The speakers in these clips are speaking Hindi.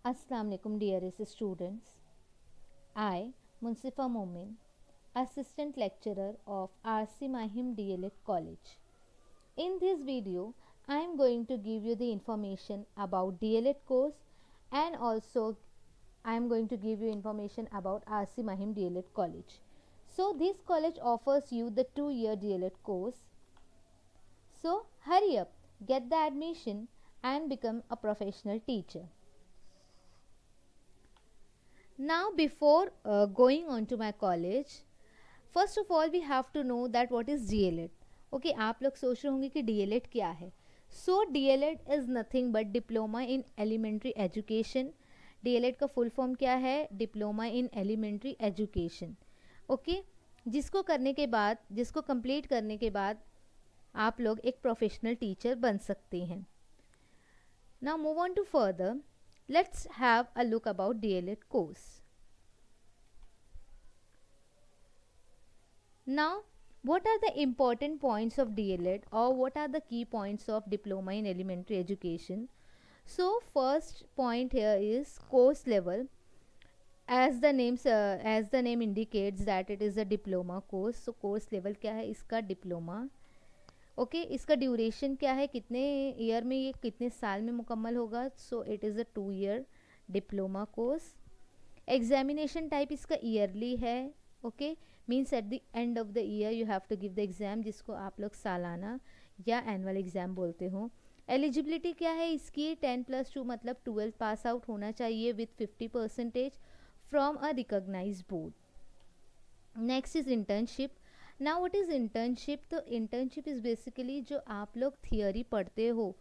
Assalamu alaikum dearest students. I, Munsifa Momin, Assistant Lecturer of RC Mahim DLED College. In this video, I am going to give you the information about DLED course and also I am going to give you information about RC Mahim DLED College. So this college offers you the 2-year DLED course. So hurry up, get the admission and become a professional teacher. Now before going on to my college, first of all we have to know that what is DLED. Okay, आप लोग सोच रहे होंगे कि DLED क्या है. So DLED is nothing but Diploma in Elementary Education. DLED का फुल फॉर्म क्या है? Diploma in Elementary Education. Okay, जिसको करने के बाद, जिसको कंप्लीट करने के बाद आप लोग एक प्रोफेशनल टीचर बन सकते हैं. Now move on to further. Let's have a look about DLED course. Now, what are the important points of DLED or what are the key points of Diploma in Elementary Education? So, first point here is course level. As the name indicates that it is a diploma course. So, course level क्या है इसका? डिप्लोमा. ओके इसका ड्यूरेशन क्या है, कितने ईयर में, ये कितने साल में मुकम्मल होगा? So it is a 2-year diploma course. Examination type इसका ईयरली है. Okay means at the end of the year you have to give the exam, जिसको आप लोग सालाना या एनुअल एग्ज़ाम बोलते हो. एलिजिबिलिटी क्या है इसकी? 10+2 मतलब 12 पास आउट होना चाहिए with 50% from a recognised board. Next is internship. Now what is internship? तो इंटर्नशिप इज़ बेसिकली जो आप लोग थियोरी पढ़ते हो,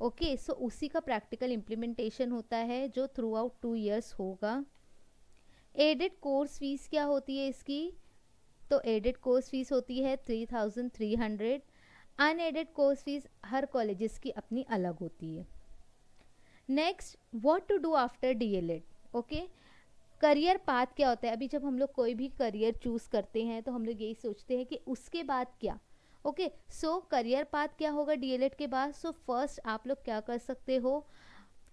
ओके सो उसी का प्रैक्टिकल इम्प्लीमेंटेशन होता है जो थ्रू आउट 2 years होगा. एडेड कोर्स फीस क्या होती है इसकी? तो एडेड कोर्स फीस होती है 3,300. अनएडेड कोर्स फीस हर कॉलेजेस की अपनी अलग होती है. Next, what to do after DLED. Okay career path क्या होता है? अभी जब हम लोग कोई भी करियर चूज़ करते हैं तो हम लोग यही सोचते हैं कि उसके बाद क्या. ओके सो करियर पाथ क्या होगा DLED के बाद? सो फर्स्ट आप लोग क्या कर सकते हो,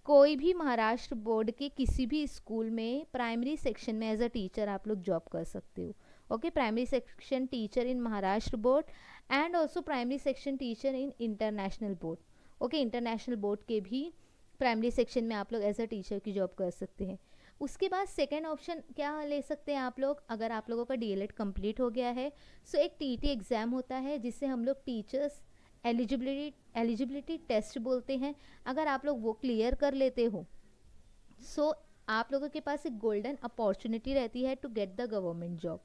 कोई भी महाराष्ट्र बोर्ड के किसी भी स्कूल में प्राइमरी सेक्शन में एज अ टीचर आप लोग जॉब कर सकते हो. Okay primary section teacher in Maharashtra board and also primary section teacher in international board. Okay international board के भी प्राइमरी सेक्शन में आप लोग एज अ टीचर की जॉब कर सकते हैं. उसके बाद सेकेंड ऑप्शन क्या ले सकते हैं आप लोग, अगर आप लोगों का DLED कंप्लीट हो गया है सो एक TET एग्ज़ाम होता है जिससे हम लोग टीचर्स एलिजिबिलिटी टेस्ट बोलते हैं. अगर आप लोग वो क्लियर कर लेते हो सो आप लोगों के पास एक गोल्डन अपॉर्चुनिटी रहती है to get the government job.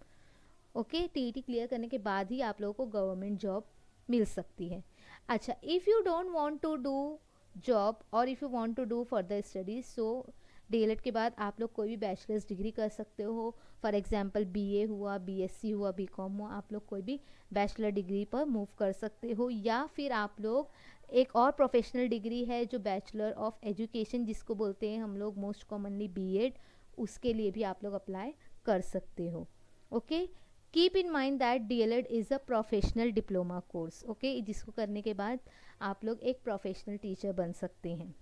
Okay TET clear करने के बाद ही आप लोगों को गवर्नमेंट जॉब मिल सकती है. अच्छा, if you don't want to do job और if you want to do further studies, so DLED के बाद आप लोग कोई भी बैचलर्स डिग्री कर सकते हो. फॉर एग्जांपल BA हुआ, BSc हुआ, BCom हुआ, आप लोग कोई भी बैचलर डिग्री पर मूव कर सकते हो. या फिर आप लोग एक और प्रोफेशनल डिग्री है जो बैचलर ऑफ एजुकेशन जिसको बोलते हैं हम लोग मोस्ट कॉमनली B.Ed, उसके लिए भी आप लोग अप्लाई कर सकते हो. Okay keep in mind that DLED is a professional diploma course. Okay जिसको करने के बाद आप लोग एक प्रोफेशनल टीचर बन सकते हैं.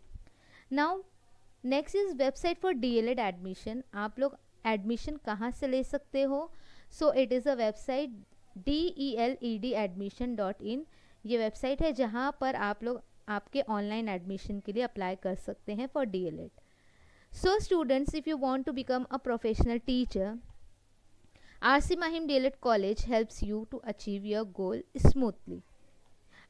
Now next is website for DLED admission. आप लोग एडमिशन कहाँ से ले सकते हो? सो it is a website DELED.admission.in. ये वेबसाइट है जहाँ पर आप लोग आपके ऑनलाइन एडमिशन के लिए अप्लाई कर सकते हैं for DLED. So students, if you want to become a professional teacher, RC Mahim DLED college helps you to achieve your goal smoothly.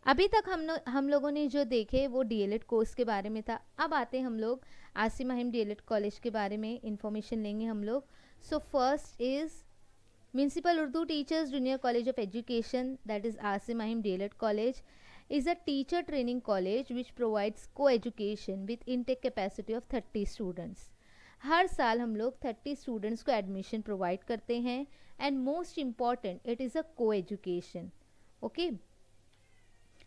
अभी तक हम लोगों ने जो देखे वो DLED कोर्स के बारे में था. अब आते हैं हम लोग RC Mahim DLED कॉलेज के बारे में इंफॉर्मेशन लेंगे हम लोग. So first is municipal Urdu teachers junior college of education, that is RC Mahim DLED college is a teacher training college which provides co-education with intake capacity of 30 students. हर साल हम लोग 30 स्टूडेंट्स को एडमिशन प्रोवाइड करते हैं and most important it is a coeducation. Okay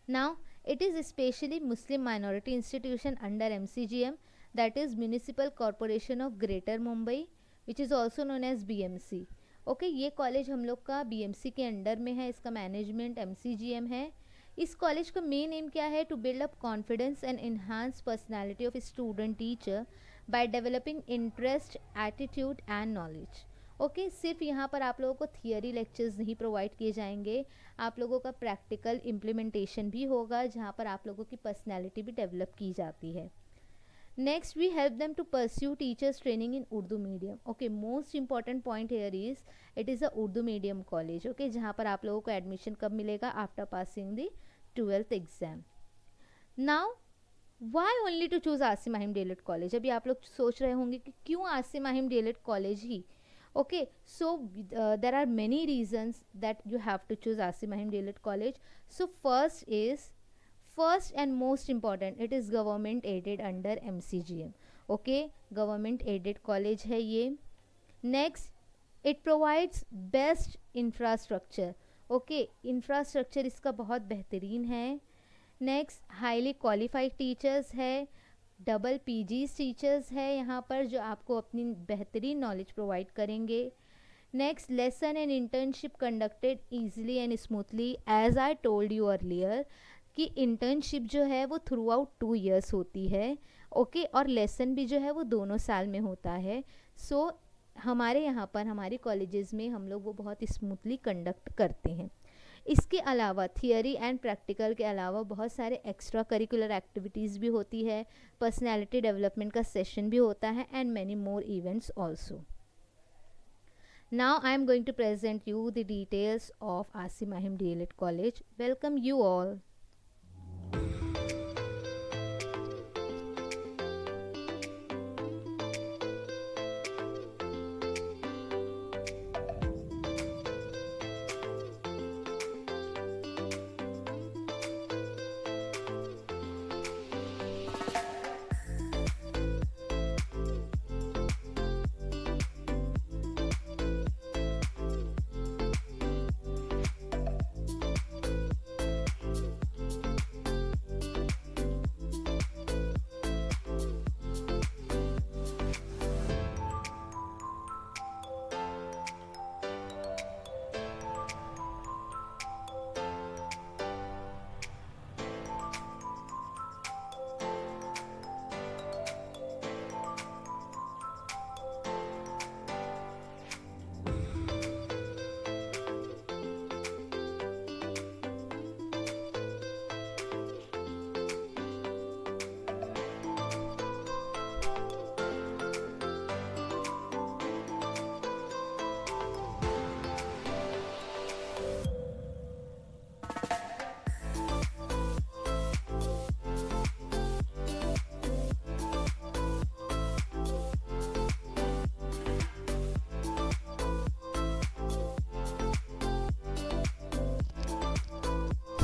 now it is especially Muslim minority institution under MCGM, that is Municipal Corporation of Greater Mumbai, which is also known as BMC. Okay ये कॉलेज हम लोग का BMC के अंडर में है, इसका मैनेजमेंट MCGM है. इस कॉलेज का मेन एम क्या है? To build up confidence and enhance personality of student teacher by developing interest, attitude and knowledge. Okay, सिर्फ यहाँ पर आप लोगों को थियरी लेक्चर्स नहीं प्रोवाइड किए जाएंगे, आप लोगों का प्रैक्टिकल इम्प्लीमेंटेशन भी होगा जहाँ पर आप लोगों की पर्सनैलिटी भी डेवलप की जाती है। Next, we help them to pursue teachers training in Urdu medium. Okay, most important point here is it is a Urdu medium college. Okay, जहाँ पर आप लोगों को एडमिशन कब मिलेगा? After passing the 12th exam. Now why only to choose Asim Mahim DLED college? अभी आप लोग सोच रहे होंगे कि क्यों आसिम माहिम डीएलएड कॉलेज ही? Okay, so there are many reasons that you have to choose Asim Mahim DLED college. So first and most important, it is government aided under MCGM. Okay, government aided college है ये. Next, it provides best infrastructure. Okay, infrastructure इसका बहुत बेहतरीन है. Next, highly qualified teachers है, डबल पीजी टीचर्स है यहाँ पर जो आपको अपनी बेहतरीन नॉलेज प्रोवाइड करेंगे. Next, lesson and internship conducted easily and smoothly. As I told you earlier कि इंटर्नशिप जो है वो थ्रू आउट 2 years होती है. ओके, और लेसन भी जो है वो 2 साल में होता है. सो हमारे यहाँ पर हमारे कॉलेजेस में हम लोग वो बहुत स्मूथली कंडक्ट करते हैं. इसके अलावा थियरी एंड प्रैक्टिकल के अलावा बहुत सारे एक्स्ट्रा करिकुलर एक्टिविटीज़ भी होती है, पर्सनालिटी डेवलपमेंट का सेशन भी होता है and many more events also. Now I am going to present you the details of Asim Mahim DLED college. Welcome you all.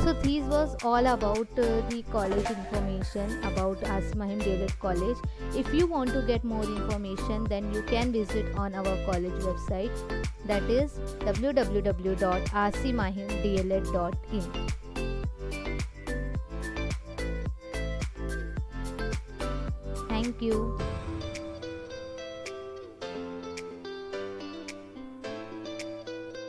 So this was all about the college information about Asim Mahim DLED college. If you want to get more information, then you can visit on our college website, that is www.asimahimdled.in. Thank you.